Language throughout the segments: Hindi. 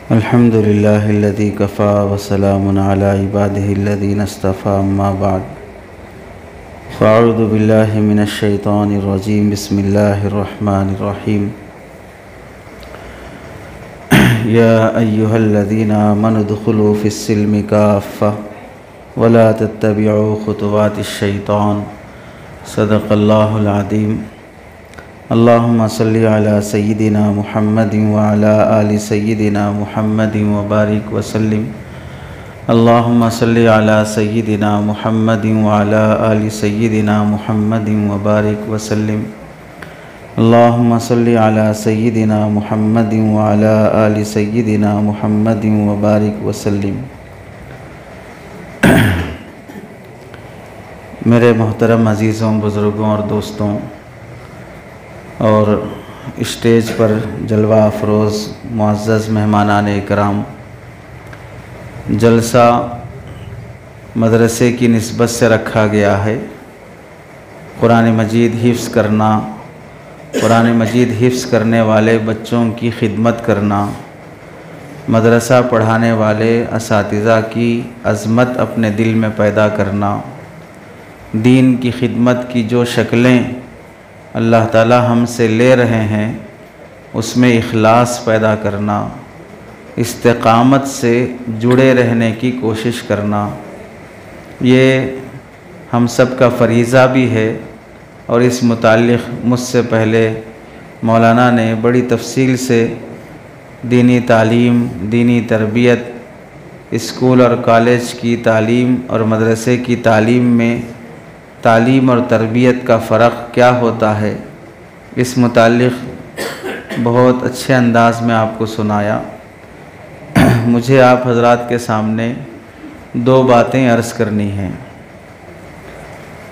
अल्हम्दुलिल्लाहिल्लज़ी कफ़ा वसलामुन अला इबादिहिल्लज़ीना इस्तफ़ा अम्मा बाद फ़अऊज़ु बिल्लाहि मिनश्शैतानिर्रजीम बिस्मिल्लाहिर्रहमानिर्रहीम या अय्युहल्लज़ीना आमनु उदख़ुलू फ़िस्सिल्मि काफ़्फ़ा वला तत्तबिउ ख़ुतुवातिश्शैतान सदक़ल्लाहुल अज़ीम। अल्लाहुम्मा सल्लि अला सय्यिदिना मुहम्मदिन व अला आलि सय्यिदिना मुहम्मदिन व बारिक वसल्लिम। अल्लाहुम्मा सल्लि अला सय्यिदिना मुहम्मदिन व अला आलि सय्यिदिना मुहम्मदिन व बारिक वसल्लिम। अल्लाहुम्मा सल्लि अला सय्यिदिना मुहम्मदिन व अला आलि सय्यिदिना मुहम्मदिन व बारिक वसल्लिम। मेरे मोहतरम अज़ीज़ों, बुज़ुर्गों और दोस्तों और स्टेज पर जलवा अफरोज़ मुअज़्ज़ज़ मेहमानान इकराम, जलसा मदरसे की निस्बत से रखा गया है। कुरान मजीद हिफ्ज़ करना, कुरान मजीद हिफ्ज़ करने वाले बच्चों की खिदमत करना, मदरसा पढ़ाने वाले असातिज़ा की अज़मत अपने दिल में पैदा करना, दीन की खिदमत की जो शक्लें अल्लाह ताला हमसे ले रहे हैं उसमें इखलास पैदा करना, इस्तिक़ामत से जुड़े रहने की कोशिश करना, ये हम सब का फ़रीज़ा भी है। और इस मुताल्लिक़ मुझसे पहले मौलाना ने बड़ी तफसील से दीनी तालीम, दीनी तरबियत, स्कूल और कॉलेज की तालीम और मदरसे की तालीम में तालीम और तरबियत का फ़र्क क्या होता है, इस मुताल्लिक़ बहुत अच्छे अंदाज़ में आपको सुनाया। मुझे आप हज़रात के सामने दो बातें अर्ज़ करनी हैं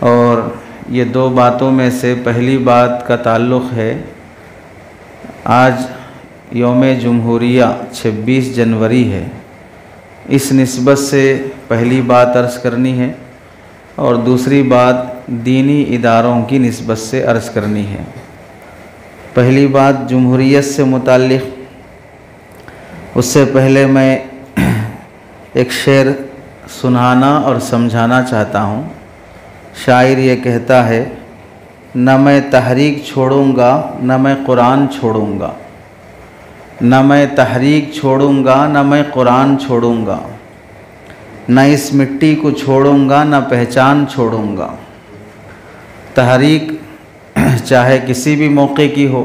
और ये दो बातों में से पहली बात का ताल्लुक़ है, आज यौम जमहूरिया 26 जनवरी है, इस निस्बत से पहली बात अर्ज़ करनी है और दूसरी बात दीनी इदारों की निस्बत से अर्ज़ करनी है। पहली बात जमहूरियत से मुताल्लिक़, उससे पहले मैं एक शेर सुनाना और समझाना चाहता हूँ। शायर ये कहता है, न मैं तहरीक छोड़ूंगा न मैं कुरान छोड़ूंगा, न मैं तहरीक छोड़ूंगा न मैं कुरान छोड़ूंगा, न इस मिट्टी को छोड़ूंगा न पहचान छोड़ूंगा। तहरीक चाहे किसी भी मौके की हो,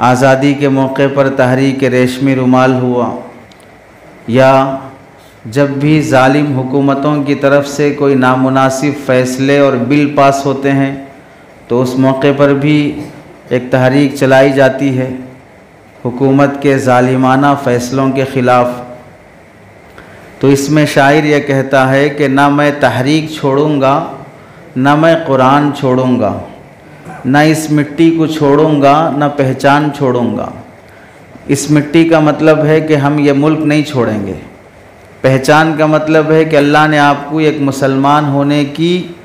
आज़ादी के मौके पर तहरीक रेशमी रुमाल हुआ, या जब भी जालिम हुकूमतों की तरफ से कोई नामुनासिब फ़ैसले और बिल पास होते हैं तो उस मौके पर भी एक तहरीक चलाई जाती है हुकूमत के जालिमाना फ़ैसलों के ख़िलाफ़। तो इसमें शायर यह कहता है कि ना मैं तहरीक छोड़ूंगा ना मैं कुरान छोड़ूंगा, ना इस मिट्टी को छोड़ूंगा ना पहचान छोड़ूंगा। इस मिट्टी का मतलब है कि हम ये मुल्क नहीं छोड़ेंगे। पहचान का मतलब है कि अल्लाह ने आपको एक मुसलमान होने की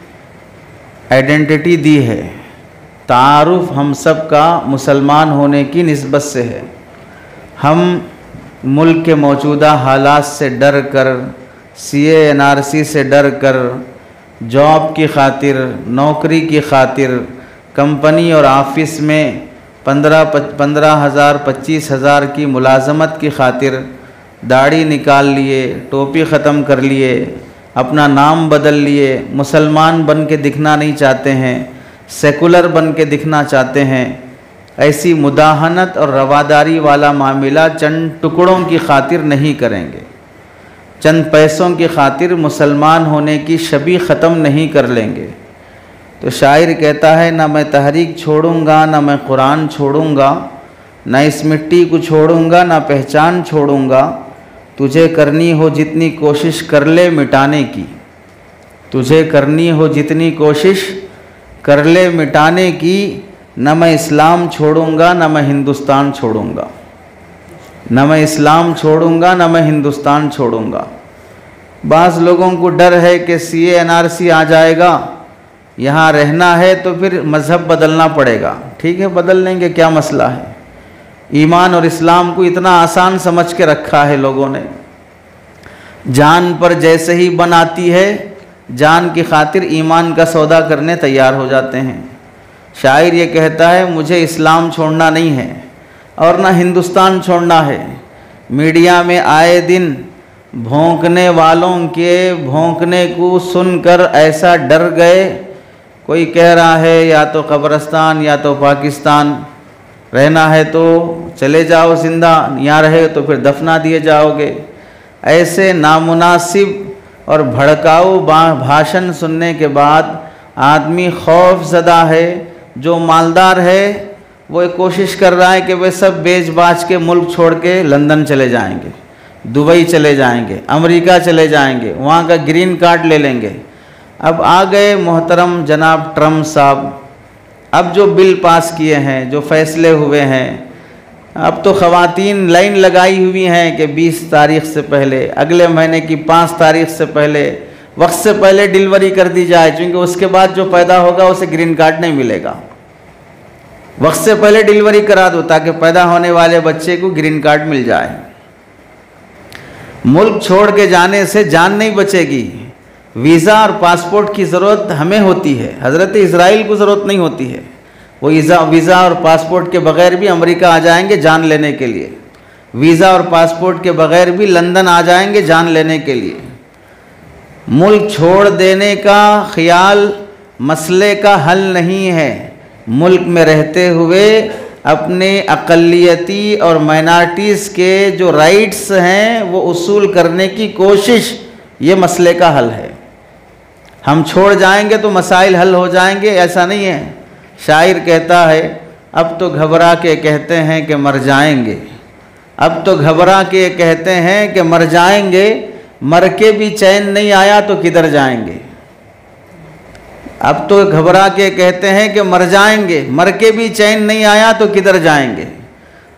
आइडेंटिटी दी है, तारुफ हम सब का मुसलमान होने की निस्बत से है। हम मुल्क के मौजूदा हालात से डर कर, CA NRC से डर कर, जॉब की खातिर, नौकरी की खातिर, कंपनी और ऑफिस में 15,000 25,000 की मुलाजमत की खातिर दाढ़ी निकाल लिए, टोपी ख़त्म कर लिए, अपना नाम बदल लिए, मुसलमान बन के दिखना नहीं चाहते हैं, सेकुलर बन के दिखना चाहते हैं। ऐसी मुदाहनत और रवादारी वाला मामला चंद टुकड़ों की खातिर नहीं करेंगे, चंद पैसों की खातिर मुसलमान होने की शबी ख़त्म नहीं कर लेंगे। तो शायर कहता है, ना मैं तहरीक छोड़ूंगा ना मैं कुरान छोड़ूंगा, ना इस मिट्टी को छोड़ूंगा ना पहचान छोड़ूंगा। तुझे करनी हो जितनी कोशिश कर ले मिटाने की, तुझे करनी हो जितनी कोशिश कर ले मिटाने की। न मैं इस्लाम छोड़ूंगा न मैं हिंदुस्तान छोड़ूंगा, न मैं इस्लाम छोड़ूंगा न मैं हिंदुस्तान छोड़ूंगा। बाज़ लोगों को डर है कि CA NRC आ जाएगा, यहाँ रहना है तो फिर मज़हब बदलना पड़ेगा। ठीक है, बदल लेंगे, क्या मसला है। ईमान और इस्लाम को इतना आसान समझ के रखा है लोगों ने। जान पर जैसे ही बन आती है, जान की खातिर ईमान का सौदा करने तैयार हो जाते हैं। शायर ये कहता है, मुझे इस्लाम छोड़ना नहीं है और ना हिंदुस्तान छोड़ना है। मीडिया में आए दिन भौंकने वालों के भौंकने को सुनकर ऐसा डर गए, कोई कह रहा है या तो कब्रिस्तान या तो पाकिस्तान, रहना है तो चले जाओ जिंदा, यहाँ रहे तो फिर दफना दिए जाओगे। ऐसे नामुनासिब और भड़काऊ भाषण सुनने के बाद आदमी खौफ ज़दा है। जो मालदार है वो कोशिश कर रहा है कि वे सब बेच बाच के मुल्क छोड़ के लंदन चले जाएंगे, दुबई चले जाएंगे, अमेरिका चले जाएंगे, वहाँ का ग्रीन कार्ड ले लेंगे। अब आ गए मोहतरम जनाब ट्रम्प साहब, अब जो बिल पास किए हैं, जो फैसले हुए हैं, अब तो ख़वातीन लाइन लगाई हुई हैं कि 20 तारीख से पहले, अगले महीने की 5 तारीख से पहले, वक्त से पहले डिलीवरी कर दी जाए, क्योंकि उसके बाद जो पैदा होगा उसे ग्रीन कार्ड नहीं मिलेगा। वक्त से पहले डिलीवरी करा दो ताकि पैदा होने वाले बच्चे को ग्रीन कार्ड मिल जाए। मुल्क छोड़ के जाने से जान नहीं बचेगी। वीज़ा और पासपोर्ट की ज़रूरत हमें होती है, हज़रत इज़राइल को ज़रूरत नहीं होती है। वो वीज़ा और पासपोर्ट के बग़ैर भी अमेरिका आ जाएंगे जान लेने के लिए, वीज़ा और पासपोर्ट के बग़ैर भी लंदन आ जाएंगे जान लेने के लिए। मुल्क छोड़ देने का ख्याल मसले का हल नहीं है। मुल्क में रहते हुए अपने अक़लियती और माइनॉरिटीज़ के जो राइट्स हैं वो उसूल करने की कोशिश, ये मसले का हल है। हम छोड़ जाएंगे तो मसाइल हल हो जाएंगे, ऐसा नहीं है। शायर कहता है, अब तो घबरा के कहते हैं कि मर जाएंगे, अब तो घबरा के कहते हैं कि मर जाएंगे, मर के भी चैन नहीं आया तो किधर जाएंगे। अब तो घबरा के कहते हैं कि मर जाएंगे, मर के भी चैन नहीं आया तो किधर जाएंगे।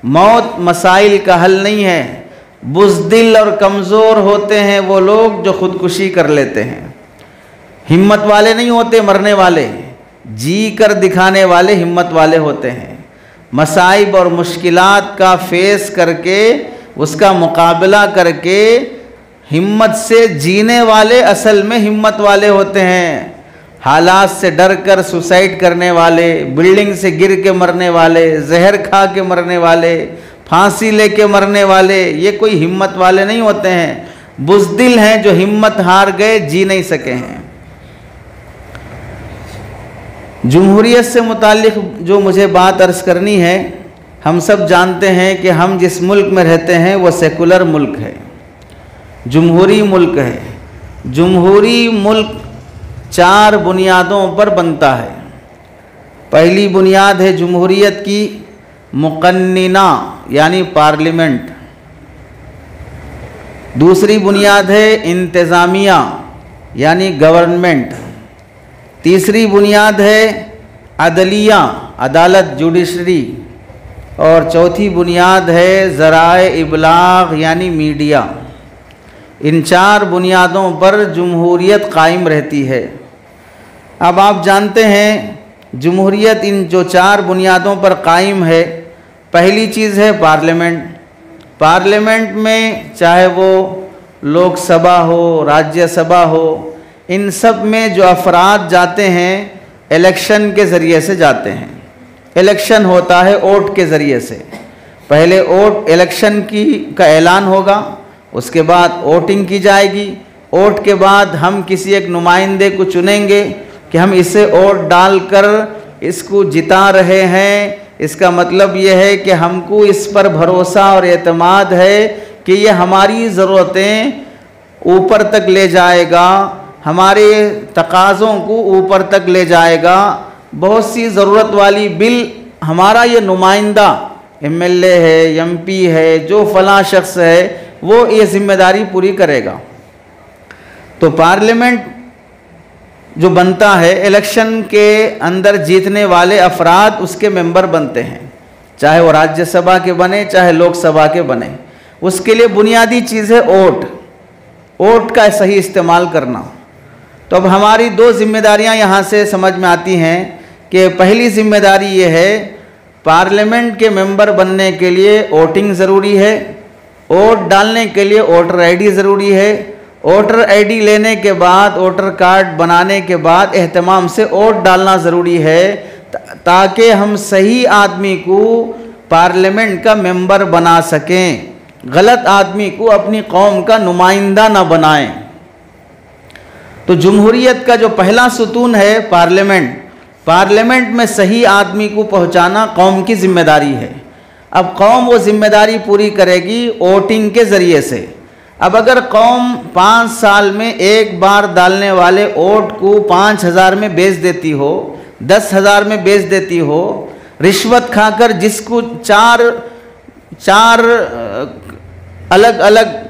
मौत मसाइल का हल नहीं है। बुज़दिल और कमज़ोर होते हैं वो लोग जो ख़ुदकुशी कर लेते हैं। हिम्मत वाले नहीं होते मरने वाले, जी कर दिखाने वाले हिम्मत वाले होते हैं। मसाइब और मुश्किलात का फेस करके, उसका मुकाबला करके हिम्मत से जीने वाले असल में हिम्मत वाले होते हैं। हालात से डर कर सुसाइड करने वाले, बिल्डिंग से गिर के मरने वाले, जहर खा के मरने वाले, फांसी लेके मरने वाले, ये कोई हिम्मत वाले नहीं होते हैं। बुज़दिल हैं जो हिम्मत हार गए, जी नहीं सके हैं। जमहूरियत से मुताल्लिक़ जो मुझे बात अर्ज़ करनी है, हम सब जानते हैं कि हम जिस मुल्क में रहते हैं वो सेकुलर मुल्क है, जमहूरी मुल्क है। जमहूरी मुल्क 4 बुनियादों पर बनता है। पहली बुनियाद है जमहूरियत की मुक़न्निना यानी पार्लियामेंट। दूसरी बुनियाद है इंतज़ामिया यानी गवर्नमेंट। तीसरी बुनियाद है अदलिया अदालत जुडिशरी। और चौथी बुनियाद है ज़राए इबलाग यानी मीडिया। इन 4 बुनियादों पर जमहूरियत कायम रहती है। अब आप जानते हैं जमहूरियत इन जो 4 बुनियादों पर कायम है, पहली चीज़ है पार्लियामेंट। पार्लियामेंट में चाहे वो लोकसभा हो, राज्यसभा हो, इन सब में जो अफराद जाते हैं इलेक्शन के ज़रिए से जाते हैं। इलेक्शन होता है वोट के ज़रिए से। पहले वोट इलेक्शन की का ऐलान होगा, उसके बाद वोटिंग की जाएगी। वोट के बाद हम किसी एक नुमाइंदे को चुनेंगे कि हम इसे वोट डालकर इसको जिता रहे हैं। इसका मतलब ये है कि हमको इस पर भरोसा और एतमाद है कि ये हमारी ज़रूरतें ऊपर तक ले जाएगा, हमारे तकाज़ों को ऊपर तक ले जाएगा। बहुत सी ज़रूरत वाली बिल हमारा ये नुमाइंदा एमएलए है, एमपी है, जो फलां शख्स है, वो ये जिम्मेदारी पूरी करेगा। तो पार्लियामेंट जो बनता है, इलेक्शन के अंदर जीतने वाले अफराद उसके मेंबर बनते हैं, चाहे वो राज्यसभा के बने चाहे लोकसभा के बने। उसके लिए बुनियादी चीज़ है वोट, वोट का सही इस्तेमाल करना। तो अब हमारी 2 जिम्मेदारियां यहाँ से समझ में आती हैं कि पहली जिम्मेदारी ये है पार्लियामेंट के मेंबर बनने के लिए वोटिंग ज़रूरी है, वोट डालने के लिए वोटर आईडी ज़रूरी है, वोटर आईडी लेने के बाद वोटर कार्ड बनाने के बाद एहतमाम से वोट डालना ज़रूरी है, ताकि हम सही आदमी को पार्लियामेंट का मेंबर बना सकें, गलत आदमी को अपनी कौम का नुमाइंदा ना बनाएं। तो जमहूरियत का जो पहला सुतून है पार्लियामेंट, पार्लियामेंट में सही आदमी को पहुंचाना कौम की जिम्मेदारी है। अब कौम वो जिम्मेदारी पूरी करेगी वोटिंग के ज़रिए से। अब अगर कौम 5 साल में एक बार डालने वाले वोट को 5,000 में बेच देती हो, 10,000 में बेच देती हो, रिश्वत खाकर जिसको चार अलग अलग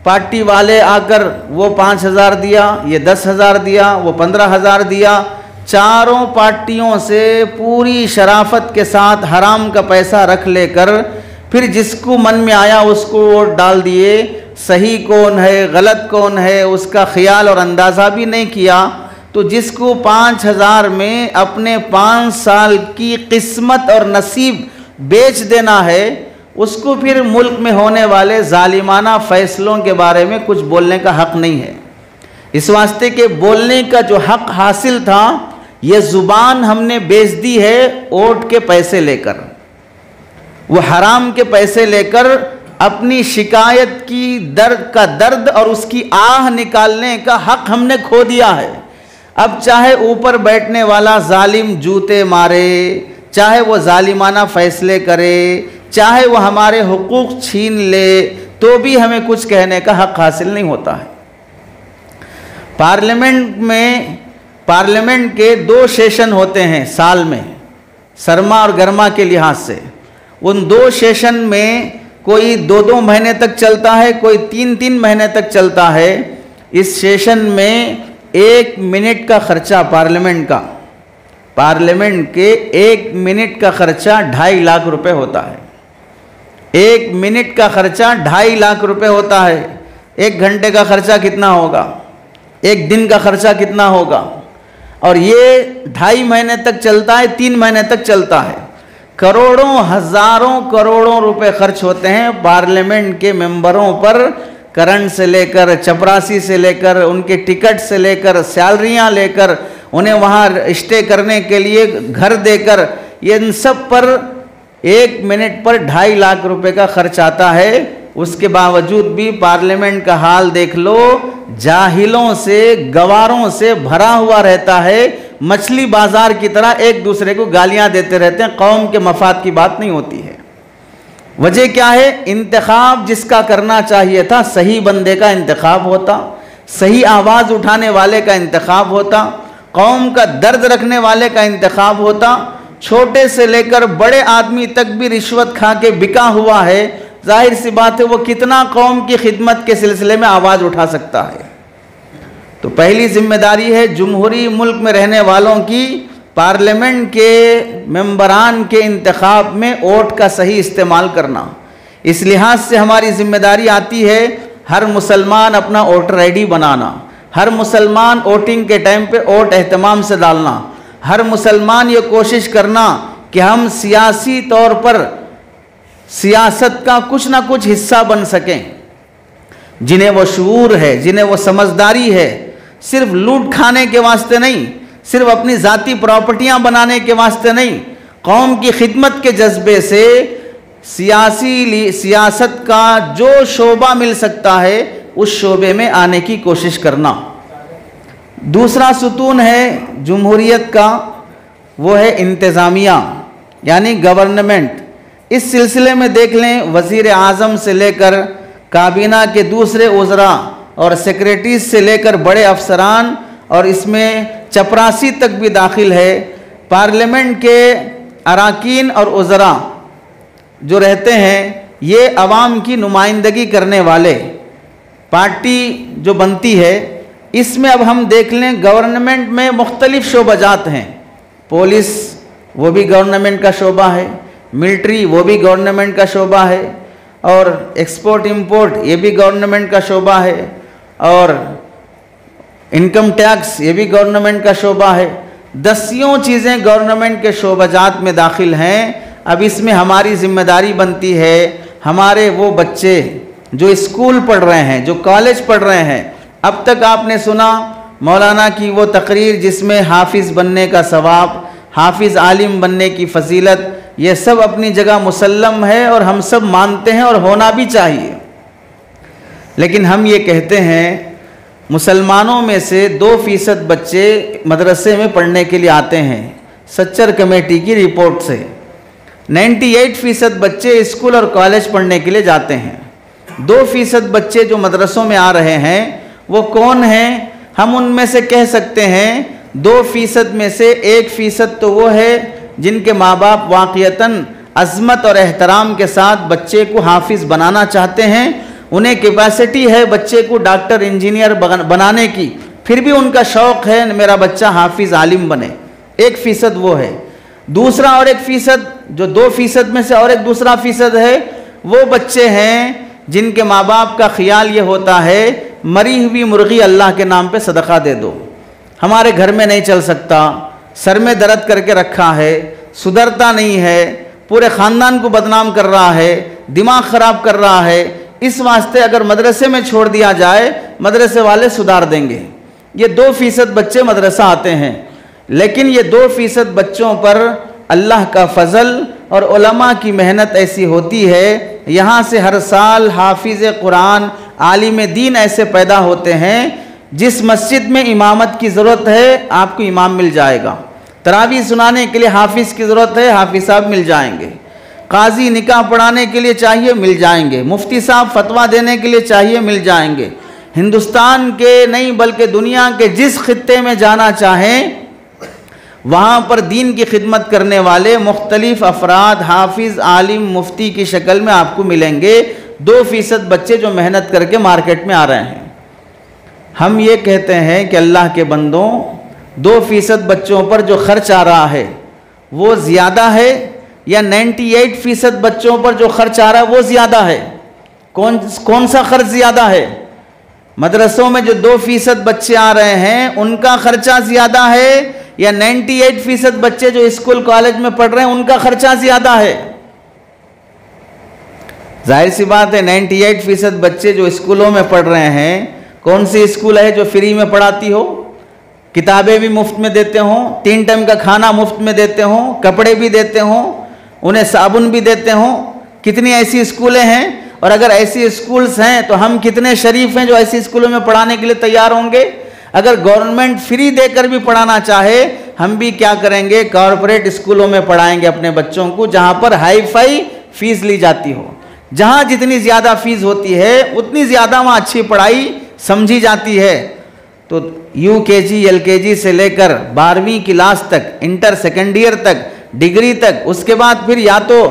पार्टी वाले आकर वो 5,000 दिया, ये 10,000 दिया, वो 15,000 दिया, चारों पार्टियों से पूरी शराफत के साथ हराम का पैसा रख लेकर फिर जिसको मन में आया उसको वोट डाल दिए। सही कौन है गलत कौन है उसका ख्याल और अंदाज़ा भी नहीं किया। तो जिसको 5,000 में अपने 5 साल की किस्मत और नसीब बेच देना है, उसको फिर मुल्क में होने वाले जालिमाना फ़ैसलों के बारे में कुछ बोलने का हक़ नहीं है। इस वास्ते के बोलने का जो हक़ हासिल था, ये ज़ुबान हमने बेच दी है वोट के पैसे लेकर। वो हराम के पैसे लेकर अपनी शिकायत की दर्द का दर्द और उसकी आह निकालने का हक़ हमने खो दिया है। अब चाहे ऊपर बैठने वाला जालिम जूते मारे, चाहे वो जालिमाना फ़ैसले करे, चाहे वो हमारे हुकूक छीन ले, तो भी हमें कुछ कहने का हक़ हासिल नहीं होता है। पार्लियामेंट के 2 सेशन होते हैं साल में, सरमा और गर्मा के लिहाज से। उन 2 सेशन में कोई 2-2 महीने तक चलता है, कोई 3-3 महीने तक चलता है। इस सेशन में 1 मिनट का खर्चा पार्लियामेंट के 1 मिनट का खर्चा 2.5 लाख रुपए होता है। 1 मिनट का खर्चा 2.5 लाख रुपए होता है। 1 घंटे का खर्चा कितना होगा? 1 दिन का खर्चा कितना होगा? और ये 2.5 महीने तक चलता है, 3 महीने तक चलता है। करोड़ों हजारों करोड़ों रुपए खर्च होते हैं पार्लियामेंट के मेंबरों पर, करंट से लेकर, चपरासी से लेकर, उनके टिकट से लेकर, सैलरियां लेकर, उन्हें वहाँ स्टे करने के लिए घर देकर, इन सब पर 1 मिनट पर 2.5 लाख रुपए का खर्च आता है। उसके बावजूद भी पार्लियामेंट का हाल देख लो, जाहिलों से, गवारों से भरा हुआ रहता है। मछली बाजार की तरह एक दूसरे को गालियां देते रहते हैं, कौम के मफाद की बात नहीं होती है। वजह क्या है? इंतखाब जिसका करना चाहिए था, सही बंदे का इंतखाब होता, सही आवाज़ उठाने वाले का इंतखाब होता, कौम का दर्द रखने वाले का इंतखाब होता। छोटे से लेकर बड़े आदमी तक भी रिश्वत खा के बिका हुआ है। जाहिर सी बात है वो कितना कौम की खिदमत के सिलसिले में आवाज़ उठा सकता है। तो पहली जिम्मेदारी है जमहूरी मुल्क में रहने वालों की, पार्लियामेंट के मेंबरान के इंतखाब में वोट का सही इस्तेमाल करना। इस लिहाज से हमारी जिम्मेदारी आती है हर मुसलमान अपना वोटर आईडी बनाना, हर मुसलमान वोटिंग के टाइम पे वोट एहतमाम से डालना, हर मुसलमान ये कोशिश करना कि हम सियासी तौर पर सियासत का कुछ ना कुछ हिस्सा बन सकें। जिन्हें वो शऊर है, जिन्हें वो समझदारी है, सिर्फ लूट खाने के वास्ते नहीं, सिर्फ अपनी ज़ाती प्रॉपर्टियां बनाने के वास्ते नहीं, कौम की खिदमत के जज्बे से सियासत का जो शोबा मिल सकता है उस शोबे में आने की कोशिश करना। दूसरा सुतून है जमहूरियत का, वो है इंतज़ामिया यानी गवर्नमेंट। इस सिलसिले में देख लें, वज़ीर आज़म से लेकर काबीना के दूसरे उज़रा और सेक्रेटरीज से लेकर बड़े अफसरान, और इसमें चपरासी तक भी दाखिल है। पार्लियामेंट के अराकीन और उज़रा जो रहते हैं, ये अवाम की नुमाइंदगी करने वाले पार्टी जो बनती है। इसमें अब हम देख लें, गवर्नमेंट में मुख्तलिफ शोबाजात हैं। पुलिस वो भी गवर्नमेंट का शोबा है, मिलिट्री वो भी गवर्नमेंट का शोबा है, और एक्सपोर्ट इंपोर्ट ये भी गवर्नमेंट का शोबा है, और इनकम टैक्स ये भी गवर्नमेंट का शोबा है। 10 चीज़ें गवर्नमेंट के शोबाजात में दाखिल हैं। अब इसमें हमारी जिम्मेदारी बनती है, हमारे वो बच्चे जो स्कूल पढ़ रहे हैं, जो कॉलेज पढ़ रहे हैं, अब तक आपने सुना मौलाना की वो तकरीर जिसमें हाफिज़ बनने का सवाब, हाफिज़ आलिम बनने की फजीलत, ये सब अपनी जगह मुसल्लम है और हम सब मानते हैं और होना भी चाहिए। लेकिन हम ये कहते हैं मुसलमानों में से 2% बच्चे मदरसे में पढ़ने के लिए आते हैं, सच्चर कमेटी की रिपोर्ट से 98% बच्चे स्कूल और कॉलेज पढ़ने के लिए जाते हैं। 2% बच्चे जो मदरसों में आ रहे हैं वो कौन हैं? हम उनमें से कह सकते हैं 2% में से 1% तो वो है जिनके माँ बाप वाक़ियतन अज़मत और एहतराम के साथ बच्चे को हाफिज़ बनाना चाहते हैं, उन्हें कैपेसिटी है बच्चे को डॉक्टर इंजीनियर बनाने की, फिर भी उनका शौक़ है मेरा बच्चा हाफिज़ आलिम बने। 1% वो है। दूसरा और 1% जो 2% में से और एक दूसरा फ़ीसद है, वो बच्चे हैं जिनके माँ बाप का ख्याल ये होता है मरी हुई मुर्गी अल्लाह के नाम पे सदका दे दो, हमारे घर में नहीं चल सकता, सर में दर्द करके रखा है, सुधरता नहीं है, पूरे ख़ानदान को बदनाम कर रहा है, दिमाग ख़राब कर रहा है, इस वास्ते अगर मदरसे में छोड़ दिया जाए मदरसे वाले सुधार देंगे। ये 2% बच्चे मदरसा आते हैं, लेकिन ये 2% बच्चों पर अल्लाह का फ़ज़ल और उलमा की मेहनत ऐसी होती है, यहाँ से हर साल हाफिज़ कुरान, आलिम दीन ऐसे पैदा होते हैं। जिस मस्जिद में इमामत की ज़रूरत है आपको इमाम मिल जाएगा, तरावी सुनाने के लिए हाफिज़ की ज़रूरत है हाफिज़ साहब मिल जाएंगे, काजी निकाह पढ़ाने के लिए चाहिए मिल जाएंगे, मुफ्ती साहब फतवा देने के लिए चाहिए मिल जाएंगे। हिंदुस्तान के नहीं बल्कि दुनिया के जिस खित्ते में जाना चाहें वहाँ पर दीन की खिदमत करने वाले मुख्तलिफ अफराद हाफिज़ आलिम मुफ्ती की शक्ल में आपको मिलेंगे। 2% बच्चे जो मेहनत करके मार्केट में आ रहे हैं। हम ये कहते हैं कि अल्लाह के बंदों 2% बच्चों पर जो खर्च आ रहा है वो ज़्यादा है या 98% बच्चों पर जो खर्च आ रहा है वो ज़्यादा है? कौन सा खर्च ज़्यादा है? मदरसों में जो 2% बच्चे आ रहे हैं उनका खर्चा ज़्यादा है या 98% बच्चे जो स्कूल कॉलेज में पढ़ रहे हैं उनका खर्चा ज़्यादा है? जाहिर सी बात है 98% बच्चे जो स्कूलों में पढ़ रहे हैं, कौन सी स्कूल है जो फ्री में पढ़ाती हो, किताबें भी मुफ्त में देते हों, 3 टाइम का खाना मुफ्त में देते हों, कपड़े भी देते हों, उन्हें साबुन भी देते हों? कितनी ऐसी स्कूलें हैं? और अगर ऐसी स्कूल्स हैं तो हम कितने शरीफ हैं जो ऐसी स्कूलों में पढ़ाने के लिए तैयार होंगे? अगर गवर्नमेंट फ्री देकर भी पढ़ाना चाहे हम भी क्या करेंगे, कॉरपोरेट स्कूलों में पढ़ाएंगे अपने बच्चों को जहाँ पर हाई फाई फीस ली जाती हो। जहाँ जितनी ज़्यादा फीस होती है उतनी ज़्यादा वहाँ अच्छी पढ़ाई समझी जाती है। तो UKG LKG से लेकर 12वीं क्लास तक, इंटर सेकेंड ईयर तक, डिग्री तक, उसके बाद फिर या तो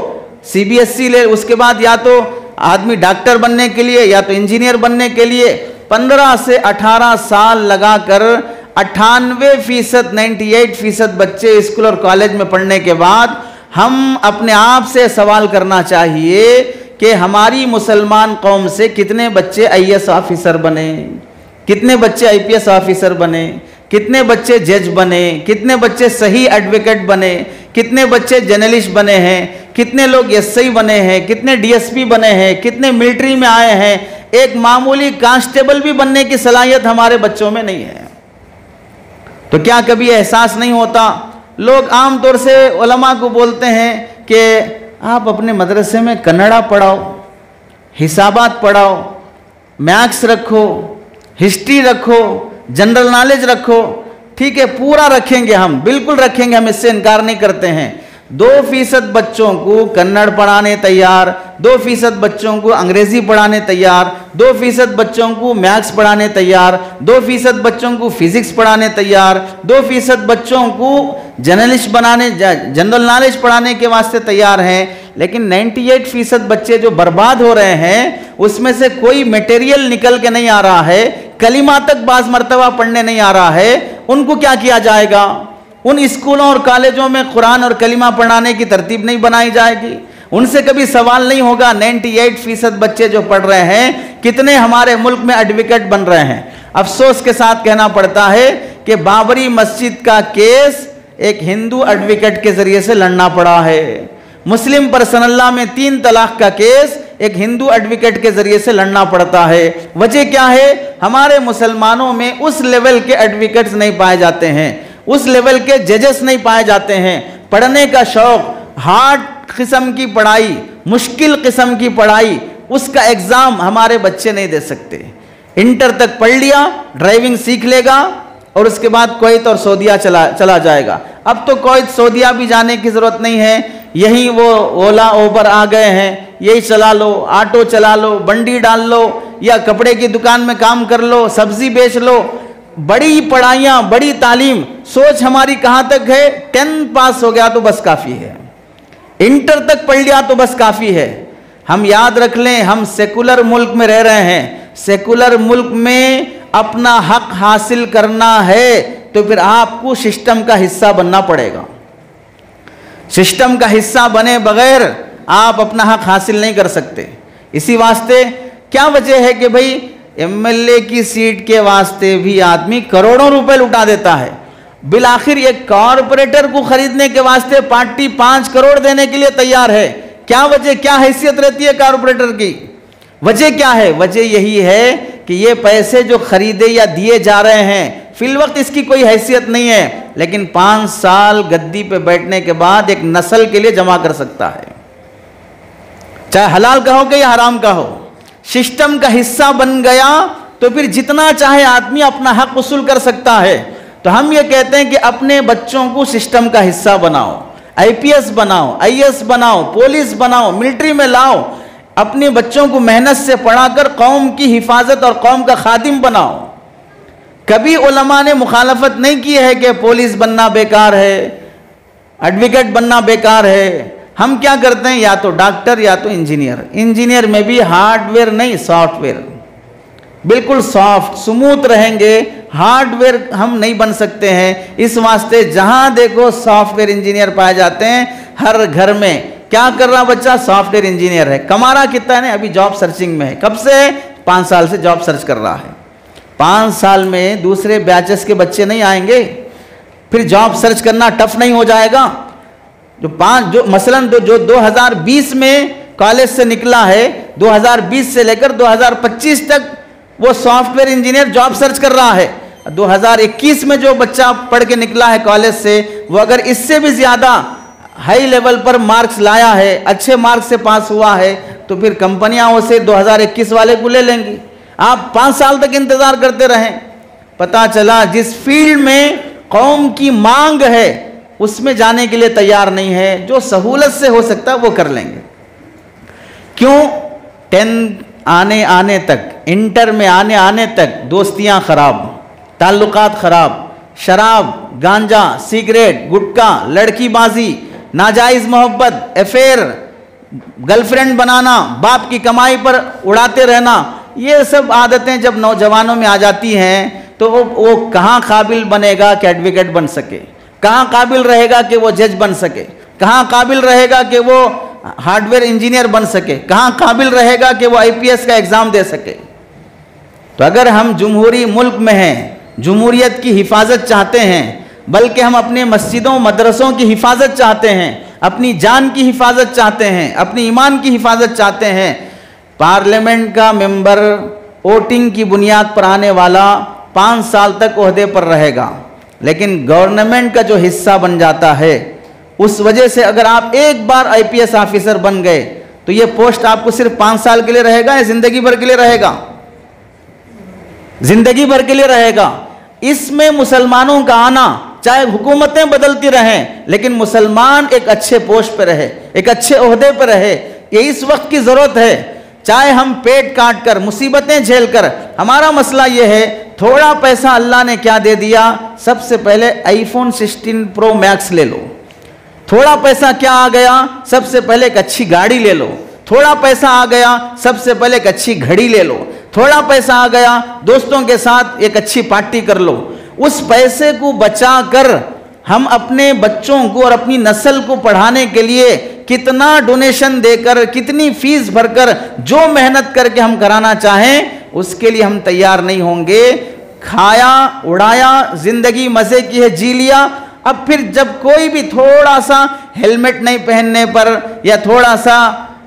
CBSE ले, उसके बाद या तो आदमी डॉक्टर बनने के लिए या तो इंजीनियर बनने के लिए 15 से 18 साल लगाकर 98% 98% बच्चे स्कूल और कॉलेज में पढ़ने के बाद हम अपने आप से सवाल करना चाहिए कि हमारी मुसलमान कौम से कितने बच्चे IAS ऑफिसर बने, कितने बच्चे IPS ऑफिसर बने, कितने बच्चे जज बने, कितने बच्चे सही एडवोकेट बने, कितने बच्चे जर्नलिस्ट बने हैं, कितने लोग SI बने हैं, कितने DSP बने हैं, कितने मिलिट्री में आए हैं। एक मामूली कांस्टेबल भी बनने की सलाहियत हमारे बच्चों में नहीं है। तो क्या कभी एहसास नहीं होता? लोग आमतौर से उलमा को बोलते हैं कि आप अपने मदरसे में कन्नड़ा पढ़ाओ, हिसाबात पढ़ाओ, मैथ्स रखो, हिस्ट्री रखो, जनरल नॉलेज रखो। ठीक है, पूरा रखेंगे हम, बिल्कुल रखेंगे, हम इससे इनकार नहीं करते हैं। 2% बच्चों को कन्नड़ पढ़ाने तैयार, 2% बच्चों को अंग्रेजी पढ़ाने तैयार, 2% बच्चों को मैथ्स पढ़ाने तैयार, 2% बच्चों को फिजिक्स पढ़ाने तैयार, 2% बच्चों को जर्नलिस्ट बनाने, जनरल नॉलेज पढ़ाने के वास्ते तैयार हैं। लेकिन 98% बच्चे जो बर्बाद हो रहे हैं उसमें से कोई मटेरियल निकल के नहीं आ रहा है, कलिमा तक बाज़ मरतबा पढ़ने नहीं आ रहा है। उनको क्या किया जाएगा? उन स्कूलों और कॉलेजों में कुरान और कलिमा पढ़ाने की तरतीब नहीं बनाई जाएगी? उनसे कभी सवाल नहीं होगा 98% बच्चे जो पढ़ रहे हैं कितने हमारे मुल्क में एडवोकेट बन रहे हैं? अफसोस के साथ कहना पड़ता है कि बाबरी मस्जिद का केस एक हिंदू एडवोकेट के जरिए से लड़ना पड़ा है। मुस्लिम पर्सनल लॉ में 3 तलाक का केस एक हिंदू एडवोकेट के जरिए से लड़ना पड़ता है। वजह क्या है? हमारे मुसलमानों में उस लेवल के एडवोकेट्स नहीं पाए जाते हैं, उस लेवल के जजेस नहीं पाए जाते हैं। पढ़ने का शौक, हार्ड किस्म की पढ़ाई, मुश्किल किस्म की पढ़ाई, उसका एग्जाम हमारे बच्चे नहीं दे सकते। इंटर तक पढ़ लिया, ड्राइविंग सीख लेगा और उसके बाद कुवैत और सऊदीया चला जाएगा। अब तो कुवैत सऊदीया भी जाने की ज़रूरत नहीं है, यही वो ओला ओबर आ गए हैं, यही चला लो, ऑटो चला लो, बंडी डाल लो या कपड़े की दुकान में काम कर लो, सब्जी बेच लो। बड़ी पढ़ाइयाँ, बड़ी तालीम, सोच हमारी कहाँ तक है? 10 पास हो गया तो बस काफ़ी है, इंटर तक पढ़ लिया तो बस काफ़ी है। हम याद रख लें, हम सेकुलर मुल्क में रह रहे हैं। सेकुलर मुल्क में अपना हक हासिल करना है तो फिर आपको सिस्टम का हिस्सा बनना पड़ेगा। सिस्टम का हिस्सा बने बगैर आप अपना हक हासिल नहीं कर सकते। इसी वास्ते क्या वजह है कि भाई एमएलए की सीट के वास्ते भी आदमी करोड़ों रुपए लुटा देता है। बिल आखिर एक कॉरपोरेटर को खरीदने के वास्ते पार्टी 5 करोड़ देने के लिए तैयार है। क्या वजह, क्या हैसियत रहती है कॉरपोरेटर की? वजह क्या है? वजह यही है कि ये पैसे जो खरीदे या दिए जा रहे हैं, फिल वक्त इसकी कोई हैसियत नहीं है, लेकिन 5 साल गद्दी पे बैठने के बाद एक नस्ल के लिए जमा कर सकता है, चाहे हलाल का हो या हराम का हो। सिस्टम का हिस्सा बन गया तो फिर जितना चाहे आदमी अपना हक वसूल कर सकता है। तो हम ये कहते हैं कि अपने बच्चों को सिस्टम का हिस्सा बनाओ, आईपीएस बनाओ, आईएएस बनाओ, पुलिस बनाओ, मिलिट्री में लाओ। अपने बच्चों को मेहनत से पढ़ाकर कौम की हिफाजत और कौम का खादिम बनाओ। कभी उलमा ने मुखालफत नहीं की है कि पुलिस बनना बेकार है, एडवोकेट बनना बेकार है। हम क्या करते हैं? या तो डॉक्टर या तो इंजीनियर। इंजीनियर में भी हार्डवेयर नहीं, सॉफ्टवेयर, बिल्कुल सॉफ्ट स्मूथ रहेंगे, हार्डवेयर हम नहीं बन सकते हैं। इस वास्ते जहां देखो सॉफ्टवेयर इंजीनियर पाए जाते हैं। हर घर में क्या कर रहा बच्चा? सॉफ्टवेयर इंजीनियर है। कमा रहा कितना है? अभी जॉब सर्चिंग में है। कब से? 5 साल से जॉब सर्च कर रहा है। 5 साल में दूसरे बैचेस के बच्चे नहीं आएंगे, फिर जॉब सर्च करना टफ नहीं हो जाएगा? जो मसलन जो 2020 में कॉलेज से निकला है, 2020 से लेकर 2025 तक वो सॉफ्टवेयर इंजीनियर जॉब सर्च कर रहा है। 2021 में जो बच्चा पढ़ के निकला है कॉलेज से, वो अगर इससे भी ज़्यादा हाई लेवल पर मार्क्स लाया है, अच्छे मार्क्स से पास हुआ है, तो फिर कंपनियां उसे 2021 वाले को ले लेंगी। आप 5 साल तक इंतजार करते रहें। पता चला जिस फील्ड में कौम की मांग है उसमें जाने के लिए तैयार नहीं है। जो सहूलत से हो सकता है वो कर लेंगे। क्यों? 10 आने तक, इंटर में आने तक दोस्तियां खराब, ताल्लुकात खराब, शराब, गांजा, सिगरेट, गुटखा, लड़कीबाजी, नाजायज मोहब्बत, अफेयर, गर्लफ्रेंड बनाना, बाप की कमाई पर उड़ाते रहना, ये सब आदतें जब नौजवानों में आ जाती हैं तो वो कहाँ काबिल बनेगा कि एडवोकेट बन सके? कहाँ काबिल रहेगा कि वो जज बन सके? कहाँ काबिल रहेगा कि वो हार्डवेयर इंजीनियर बन सके? कहाँ काबिल रहेगा कि वो आईपीएस का एग्जाम दे सके? तो अगर हम जमहूरी मुल्क में हैं, जमहूरियत की हिफाजत चाहते हैं, बल्कि हम अपने मस्जिदों मदरसों की हिफाजत चाहते हैं, अपनी जान की हिफाजत चाहते हैं, अपनी ईमान की हिफाजत चाहते हैं। पार्लियामेंट का मेंबर वोटिंग की बुनियाद पर आने वाला 5 साल तक ओहदे पर रहेगा, लेकिन गवर्नमेंट का जो हिस्सा बन जाता है, उस वजह से अगर आप एक बार आईपीएस ऑफिसर बन गए तो ये पोस्ट आपको सिर्फ 5 साल के लिए रहेगा या जिंदगी भर के लिए रहेगा? जिंदगी भर के लिए रहेगा। इसमें मुसलमानों का आना, चाहे हुकूमतें बदलती रहें, लेकिन मुसलमान एक अच्छे पोस्ट पर रहे, एक अच्छे ओहदे पर रहे, ये इस वक्त की जरूरत है। चाहे हम पेट काट कर, मुसीबतें झेल कर, हमारा मसला ये है, थोड़ा पैसा अल्लाह ने क्या दे दिया? सबसे पहले आईफोन 16 प्रो मैक्स ले लो। थोड़ा पैसा क्या आ गया? सबसे पहले एक अच्छी गाड़ी ले लो। थोड़ा पैसा आ गया, सबसे पहले एक अच्छी घड़ी ले लो। थोड़ा पैसा आ गया, दोस्तों के साथ एक अच्छी पार्टी कर लो। उस पैसे को बचा कर हम अपने बच्चों को और अपनी नस्ल को पढ़ाने के लिए कितना डोनेशन देकर, कितनी फीस भरकर, जो मेहनत करके हम कराना चाहें, उसके लिए हम तैयार नहीं होंगे। खाया, उड़ाया, जिंदगी मजे की है, जी लिया, अब फिर जब कोई भी थोड़ा सा हेलमेट नहीं पहनने पर या थोड़ा सा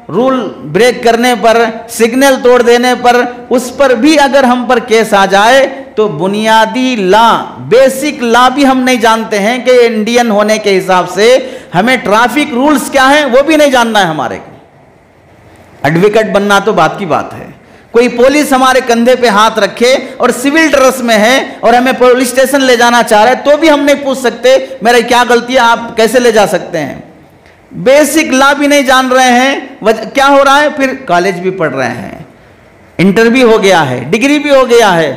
रूल ब्रेक करने पर, सिग्नल तोड़ देने पर, उस पर भी अगर हम पर केस आ जाए तो बुनियादी लॉ, बेसिक लॉ भी हम नहीं जानते हैं कि इंडियन होने के हिसाब से हमें ट्रैफिक रूल्स क्या हैं वो भी नहीं जानना है हमारे को। एडवोकेट बनना तो बात की बात है। कोई पुलिस हमारे कंधे पे हाथ रखे और सिविल ड्रेस में है और हमें पुलिस स्टेशन ले जाना चाह रहा है तो भी हम नहीं पूछ सकते मेरा क्या गलती है, आप कैसे ले जा सकते हैं। बेसिक लॉ भी नहीं जान रहे हैं। क्या हो रहा है, फिर कॉलेज भी पढ़ रहे हैं, इंटर भी हो गया है, डिग्री भी हो गया है।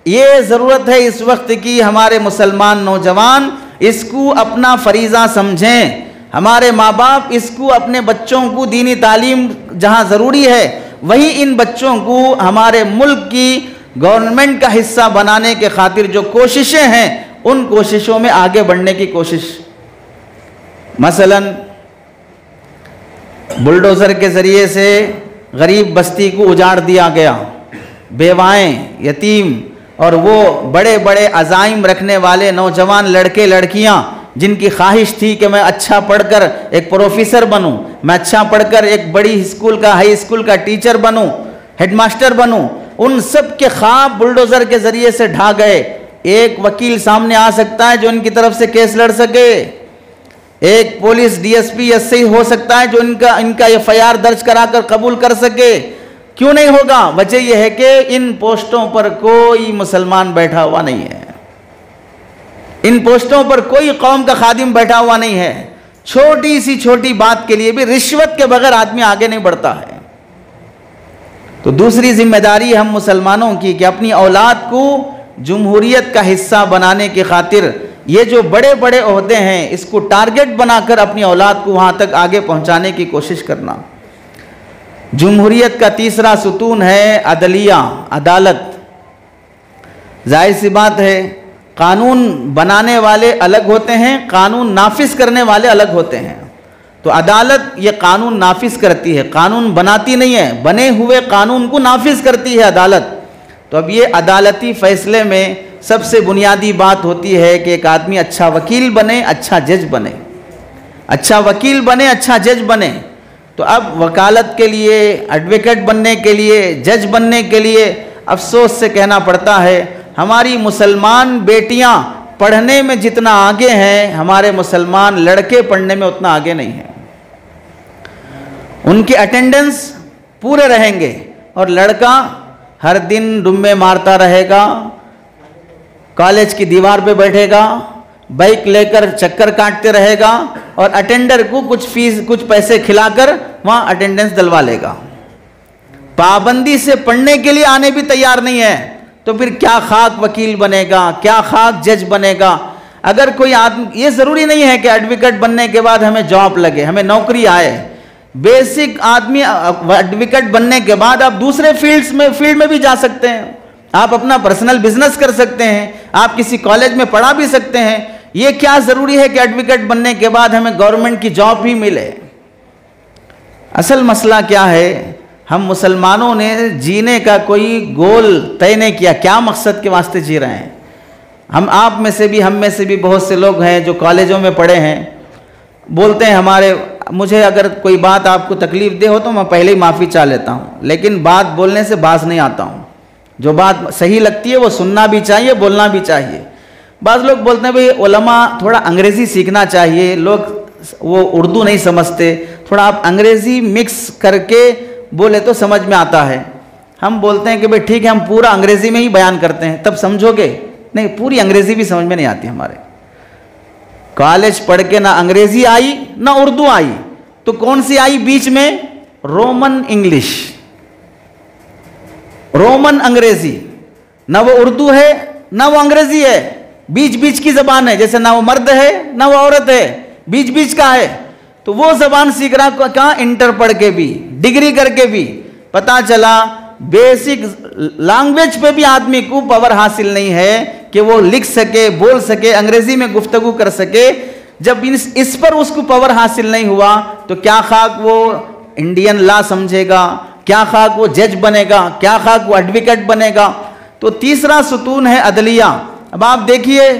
ये ज़रूरत है इस वक्त की हमारे मुसलमान नौजवान इसको अपना फरीज़ा समझें। हमारे माँ बाप इसको अपने बच्चों को दीनी तालीम जहाँ ज़रूरी है वहीं इन बच्चों को हमारे मुल्क की गवर्नमेंट का हिस्सा बनाने के खातिर जो कोशिशें हैं उन कोशिशों में आगे बढ़ने की कोशिश। मसलन बुलडोज़र के ज़रिए से गरीब बस्ती को उजाड़ दिया गया, बेवाएं, यतीम और वो बड़े बड़े अज़ाइम रखने वाले नौजवान लड़के लड़कियां जिनकी ख्वाहिश थी कि मैं अच्छा पढ़कर एक प्रोफेसर बनूं, मैं अच्छा पढ़कर एक बड़ी स्कूल का, हाई स्कूल का टीचर बनूं, हेडमास्टर बनूं, उन सब के ख्वाब बुलडोज़र के ज़रिए से ढा गए। एक वकील सामने आ सकता है जो इनकी तरफ से केस लड़ सके, एक पुलिस डीएसपी एसआई हो सकता है जो इनका एफआईआर दर्ज कराकर कबूल कर सके। क्यों नहीं होगा? वजह यह है कि इन पोस्टों पर कोई मुसलमान बैठा हुआ नहीं है, इन पोस्टों पर कोई कौम का खादिम बैठा हुआ नहीं है। छोटी सी छोटी बात के लिए भी रिश्वत के बगैर आदमी आगे नहीं बढ़ता है। तो दूसरी जिम्मेदारी हम मुसलमानों की कि अपनी औलाद को जमहूरियत का हिस्सा बनाने की खातिर ये जो बड़े बड़े ओहदे हैं इसको टारगेट बनाकर अपनी औलाद को वहाँ तक आगे पहुँचाने की कोशिश करना। जमहूरियत का तीसरा सुतून है अदलिया, अदालत। जाहिर सी बात है कानून बनाने वाले अलग होते हैं, कानून नाफिज करने वाले अलग होते हैं। तो अदालत ये कानून नाफिज करती है, कानून बनाती नहीं है, बने हुए कानून को नाफिज करती है अदालत। तो अब ये अदालती फैसले में सबसे बुनियादी बात होती है कि एक आदमी अच्छा वकील बने, अच्छा जज बने, अच्छा वकील बने, अच्छा जज बने। तो अब वकालत के लिए, एडवोकेट बनने के लिए, जज बनने के लिए अफसोस से कहना पड़ता है हमारी मुसलमान बेटियां पढ़ने में जितना आगे हैं हमारे मुसलमान लड़के पढ़ने में उतना आगे नहीं हैं। उनके अटेंडेंस पूरे रहेंगे और लड़का हर दिन डुम्मे मारता रहेगा, कॉलेज की दीवार पे बैठेगा, बाइक लेकर चक्कर काटते रहेगा और अटेंडर को कुछ फीस, कुछ पैसे खिलाकर वहाँ अटेंडेंस दिलवा लेगा। पाबंदी से पढ़ने के लिए आने भी तैयार नहीं है। तो फिर क्या खाक वकील बनेगा, क्या खाक जज बनेगा। अगर कोई आदमी, ये ज़रूरी नहीं है कि एडवोकेट बनने के बाद हमें जॉब लगे, हमें नौकरी आए। बेसिक आदमी एडवोकेट बनने के बाद आप दूसरे फील्ड में भी जा सकते हैं, आप अपना पर्सनल बिजनेस कर सकते हैं, आप किसी कॉलेज में पढ़ा भी सकते हैं। ये क्या ज़रूरी है कि एडवोकेट बनने के बाद हमें गवर्नमेंट की जॉब भी मिले। असल मसला क्या है, हम मुसलमानों ने जीने का कोई गोल तय नहीं किया, क्या मकसद के वास्ते जी रहे हैं। हम आप में से भी, हम में से भी बहुत से लोग हैं जो कॉलेजों में पढ़े हैं, बोलते हैं मुझे अगर कोई बात आपको तकलीफ़ दे हो तो मैं पहले ही माफ़ी चाह लेता हूँ, लेकिन बात बोलने से बाज नहीं आता हूँ। जो बात सही लगती है वो सुनना भी चाहिए, बोलना भी चाहिए। बाज़ लोग बोलते हैं भाई उलमा थोड़ा अंग्रेज़ी सीखना चाहिए, लोग वो उर्दू नहीं समझते, थोड़ा आप अंग्रेज़ी मिक्स करके बोले तो समझ में आता है। हम बोलते हैं कि भाई ठीक है, हम पूरा अंग्रेज़ी में ही बयान करते हैं, तब समझोगे। नहीं, पूरी अंग्रेज़ी भी समझ में नहीं आती हमारे। कॉलेज पढ़ के ना अंग्रेज़ी आई ना उर्दू आई, तो कौन सी आई बीच में? रोमन इंग्लिश, रोमन अंग्रेज़ी। ना वो उर्दू है ना वो अंग्रेज़ी है, बीच बीच की ज़बान है। जैसे ना वो मर्द है ना वो औरत है, बीच बीच का है। तो वो ज़बान सीख रहा कहाँ? इंटर पढ़ के भी, डिग्री करके भी। पता चला बेसिक लैंग्वेज पे भी आदमी को पावर हासिल नहीं है कि वो लिख सके, बोल सके, अंग्रेजी में गुफ्तगू कर सके। जब इस पर उसको पावर हासिल नहीं हुआ तो क्या खाक वो इंडियन लॉ समझेगा, क्या खाक वो जज बनेगा, क्या खाक वो एडवोकेट बनेगा। तो तीसरा सुतून है अदलिया। अब आप देखिए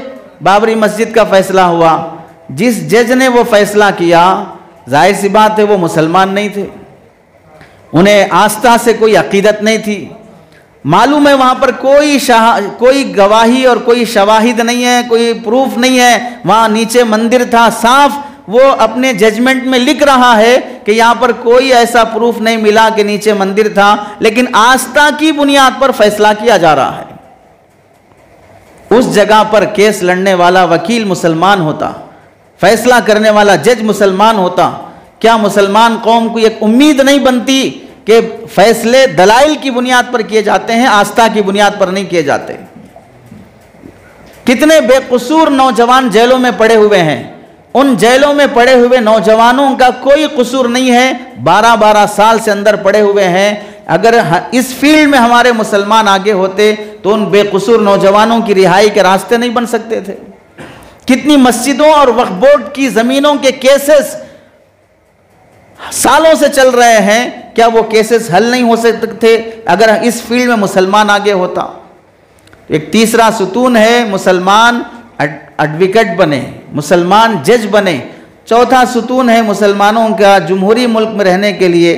बाबरी मस्जिद का फैसला हुआ, जिस जज ने वो फैसला किया, जाहिर सी बात है वो मुसलमान नहीं थे, उन्हें आस्था से कोई अकीदत नहीं थी। मालूम है वहां पर कोई गवाही और कोई शवाहिद नहीं है, कोई प्रूफ नहीं है। वहां नीचे मंदिर था, साफ वो अपने जजमेंट में लिख रहा है कि यहां पर कोई ऐसा प्रूफ नहीं मिला कि नीचे मंदिर था, लेकिन आस्था की बुनियाद पर फैसला किया जा रहा है। उस जगह पर केस लड़ने वाला वकील मुसलमान होता, फैसला करने वाला जज मुसलमान होता, क्या मुसलमान कौम को एक उम्मीद नहीं बनती कि फैसले दलाइल की बुनियाद पर किए जाते हैं, आस्था की बुनियाद पर नहीं किए जाते। कितने बेकसूर नौजवान जेलों में पड़े हुए हैं, उन जेलों में पड़े हुए नौजवानों का कोई कसूर नहीं है, 12-12 साल से अंदर पड़े हुए हैं। अगर इस फील्ड में हमारे मुसलमान आगे होते तो उन बेकसूर नौजवानों की रिहाई के रास्ते नहीं बन सकते थे। कितनी मस्जिदों और वक्फ बोर्ड की जमीनों के केसेस सालों से चल रहे हैं, क्या वो केसेस हल नहीं हो सकते थे अगर इस फील्ड में मुसलमान आगे होता? एक तीसरा सुतून है मुसलमान एडवोकेट बने, मुसलमान जज बने। चौथा सुतून है मुसलमानों का जमहूरी मुल्क में रहने के लिए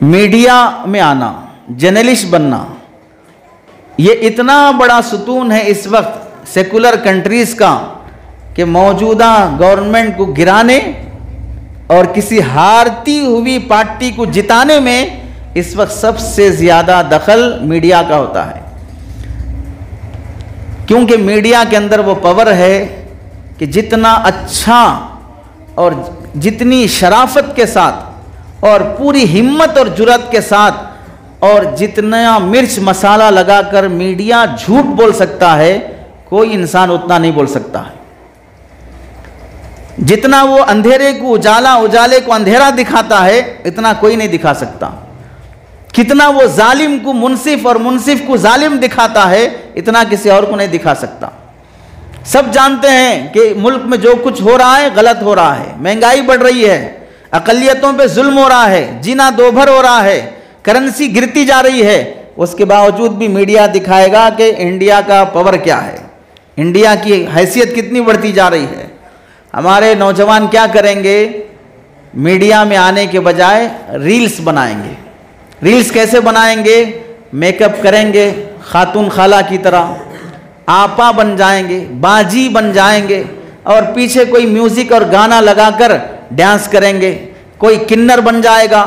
मीडिया में आना, जर्नलिस्ट बनना। ये इतना बड़ा सुतून है इस वक्त सेकुलर कंट्रीज का कि मौजूदा गवर्नमेंट को गिराने और किसी हारती हुई पार्टी को जिताने में इस वक्त सबसे ज्यादा दखल मीडिया का होता है, क्योंकि मीडिया के अंदर वो पावर है कि जितना अच्छा और जितनी शराफत के साथ और पूरी हिम्मत और जुर्रत के साथ और जितना मिर्च मसाला लगाकर मीडिया झूठ बोल सकता है, कोई इंसान उतना नहीं बोल सकता है। जितना वो अंधेरे को उजाला, उजाले को अंधेरा दिखाता है, इतना कोई नहीं दिखा सकता। कितना वो जालिम को मुनसिफ और मुनसिफ को जालिम दिखाता है, इतना किसी और को नहीं दिखा सकता। सब जानते हैं कि मुल्क में जो कुछ हो रहा है गलत हो रहा है, महंगाई बढ़ रही है, अकलियतों पे जुल्म हो रहा है, जीना दोभर हो रहा है, करेंसी गिरती जा रही है। उसके बावजूद भी मीडिया दिखाएगा कि इंडिया का पावर क्या है, इंडिया की हैसियत कितनी बढ़ती जा रही है। हमारे नौजवान क्या करेंगे, मीडिया में आने के बजाय रील्स बनाएंगे। रील्स कैसे बनाएंगे? मेकअप करेंगे खातून खाला की तरह, आपा बन जाएंगे, बाजी बन जाएंगे और पीछे कोई म्यूजिक और गाना लगाकर डांस करेंगे। कोई किन्नर बन जाएगा,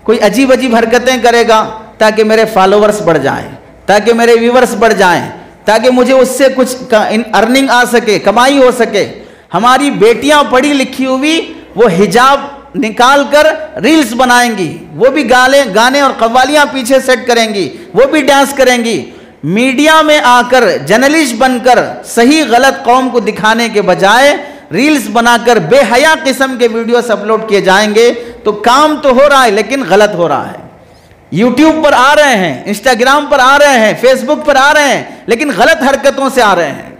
कोई अजीब अजीब हरकतें करेगा ताकि मेरे फॉलोअर्स बढ़ जाएं, ताकि मेरे व्यूअर्स बढ़ जाएं, ताकि मुझे उससे कुछ अर्निंग आ सके, कमाई हो सके। हमारी बेटियां पढ़ी लिखी हुई वो हिजाब निकाल कर रील्स बनाएंगी, वो भी गाने और कव्वालियां पीछे सेट करेंगी, वो भी डांस करेंगी। मीडिया में आकर जर्नलिस्ट बनकर सही गलत कौम को दिखाने के बजाय रील्स बनाकर बेहया किस्म के वीडियोस अपलोड किए जाएंगे तो काम तो हो रहा है लेकिन गलत हो रहा है। यूट्यूब पर आ रहे हैं, इंस्टाग्राम पर आ रहे हैं, फेसबुक पर आ रहे हैं, लेकिन गलत हरकतों से आ रहे हैं।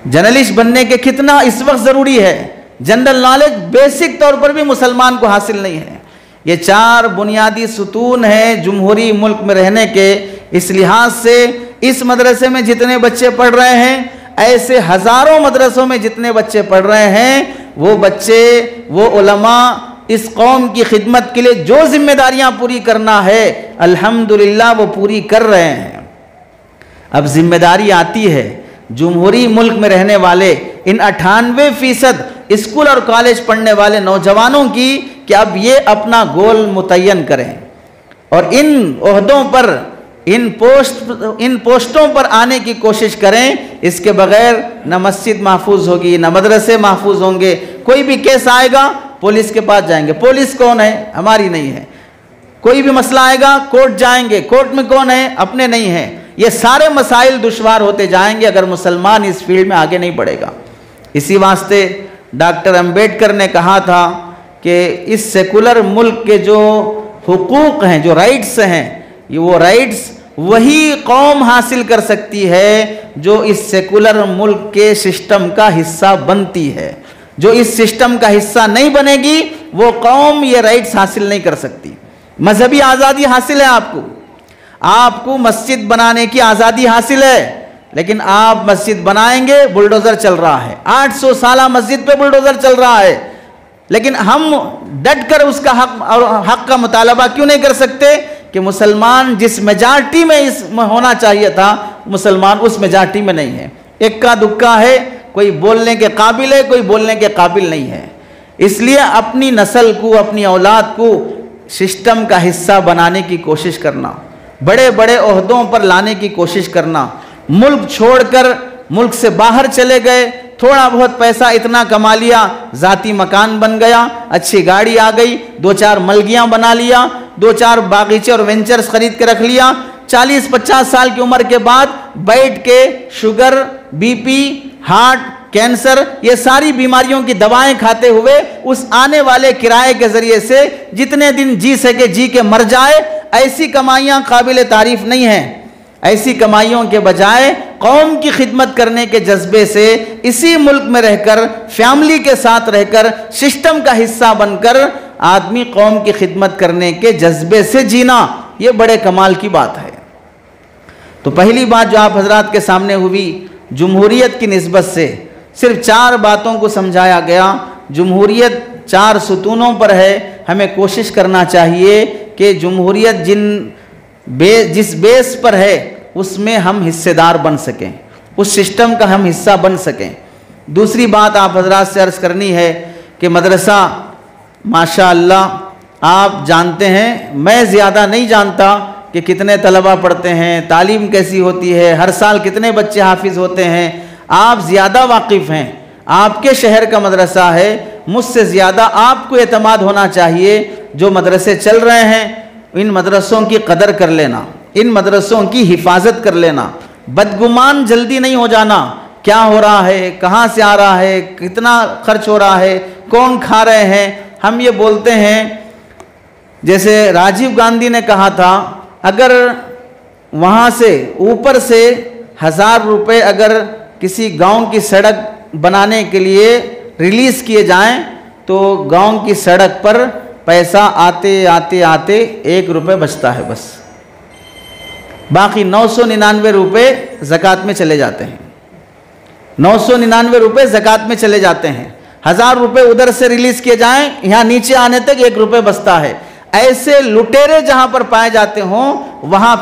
जर्नलिस्ट बनने के कितना इस वक्त जरूरी है, जनरल नॉलेज बेसिक तौर पर भी मुसलमान को हासिल नहीं है। ये 4 बुनियादी सुतून हैं जमहूरी मुल्क में रहने के। इस लिहाज से इस मदरसे में जितने बच्चे पढ़ रहे हैं, ऐसे हजारों मदरसों में जितने बच्चे पढ़ रहे हैं, वो बच्चे, वो उलमा इस कौम की खिदमत के लिए जो जिम्मेदारियां पूरी करना है अल्हम्दुलिल्लाह वो पूरी कर रहे हैं। अब जिम्मेदारी आती है जमहूरी मुल्क में रहने वाले इन 98% स्कूल और कॉलेज पढ़ने वाले नौजवानों की कि अब ये अपना गोल मुतय्यन करें और इन ओहदों पर, इन पोस्टों पर आने की कोशिश करें। इसके बगैर न मस्जिद महफूज होगी, न मदरसे महफूज होंगे। कोई भी केस आएगा पुलिस के पास जाएंगे, पुलिस कौन है? हमारी नहीं है। कोई भी मसला आएगा कोर्ट जाएंगे, कोर्ट में कौन है? अपने नहीं है। ये सारे मसाइल दुश्वार होते जाएंगे अगर मुसलमान इस फील्ड में आगे नहीं बढ़ेगा। इसी वास्ते डॉक्टर अंबेडकर ने कहा था कि इस सेकुलर मुल्क के जो हुकूक हैं, जो राइट्स हैं, ये वो राइट्स वही कौम हासिल कर सकती है जो इस सेकुलर मुल्क के सिस्टम का हिस्सा बनती है। जो इस सिस्टम का हिस्सा नहीं बनेगी वो कौम ये राइट्स हासिल नहीं कर सकती। मजहबी आज़ादी हासिल है आपको, आपको मस्जिद बनाने की आज़ादी हासिल है, लेकिन आप मस्जिद बनाएंगे, बुलडोज़र चल रहा है। 800 साल मस्जिद पे बुलडोज़र चल रहा है, लेकिन हम डट कर उसका हक और हक का मुतालबा क्यों नहीं कर सकते कि मुसलमान जिस मेजॉरिटी में इसमें होना चाहिए था, मुसलमान उस मेजॉरिटी में नहीं है। इक्का दुक्का है, कोई बोलने के काबिल है, कोई बोलने के काबिल नहीं है। इसलिए अपनी नस्ल को, अपनी औलाद को सिस्टम का हिस्सा बनाने की कोशिश करना, बड़े बड़े ओहदों पर लाने की कोशिश करना। मुल्क छोड़कर मुल्क से बाहर चले गए, थोड़ा बहुत पैसा इतना कमा लिया, ज़ाती मकान बन गया, अच्छी गाड़ी आ गई, 2-4 मलगियाँ बना लिया, 2-4 बागीचे और वेंचर्स खरीद के रख लिया। 40-50 साल की उम्र के बाद बैठ के शुगर, बीपी, हार्ट, कैंसर, ये सारी बीमारियों की दवाएं खाते हुए उस आने वाले किराए के जरिए से जितने दिन जी सके जी के मर जाए, ऐसी कमाइयाँ काबिल तारीफ नहीं हैं। ऐसी कमाइयों के बजाय कौम की खिदमत करने के जज्बे से इसी मुल्क में रहकर, फैमिली के साथ रहकर, सिस्टम का हिस्सा बनकर आदमी कौम की खिदमत करने के जज्बे से जीना, ये बड़े कमाल की बात है। तो पहली बात जो आप हजरात के सामने हुई, जमहूरियत की निस्बत से सिर्फ 4 बातों को समझाया गया। जमहूरियत 4 सुतूनों पर है। हमें कोशिश करना चाहिए कि जमहूरियत जिस बेस पर है उसमें हम हिस्सेदार बन सकें, उस सिस्टम का हम हिस्सा बन सकें। दूसरी बात आप हजरात से अर्ज़ करनी है कि मदरसा माशाअल्लाह आप जानते हैं, मैं ज़्यादा नहीं जानता कि कितने तलबा पढ़ते हैं, तालीम कैसी होती है, हर साल कितने बच्चे हाफिज़ होते हैं। आप ज़्यादा वाकिफ़ हैं, आपके शहर का मदरसा है, मुझसे ज़्यादा आपको एतमाद होना चाहिए। जो मदरसे चल रहे हैं, इन मदरसों की कदर कर लेना, इन मदरसों की हिफाजत कर लेना, बदगुमान जल्दी नहीं हो जाना। क्या हो रहा है, कहाँ से आ रहा है, कितना खर्च हो रहा है, कौन खा रहे हैं। हम ये बोलते हैं, जैसे राजीव गांधी ने कहा था, अगर वहाँ से ऊपर से 1000 रुपये अगर किसी गांव की सड़क बनाने के लिए रिलीज़ किए जाएं, तो गांव की सड़क पर पैसा आते आते आते 1 रुपये बचता है बस। बाकी 999 रुपये ज़कात में चले जाते हैं। 999 रुपये ज़कात में चले जाते हैं। 1000 रुपये उधर से रिलीज़ किए जाएं, यहाँ नीचे आने तक 1 रुपये बचता है। ऐसे लुटेरे जहाँ पर पाए जाते हों, वहाँ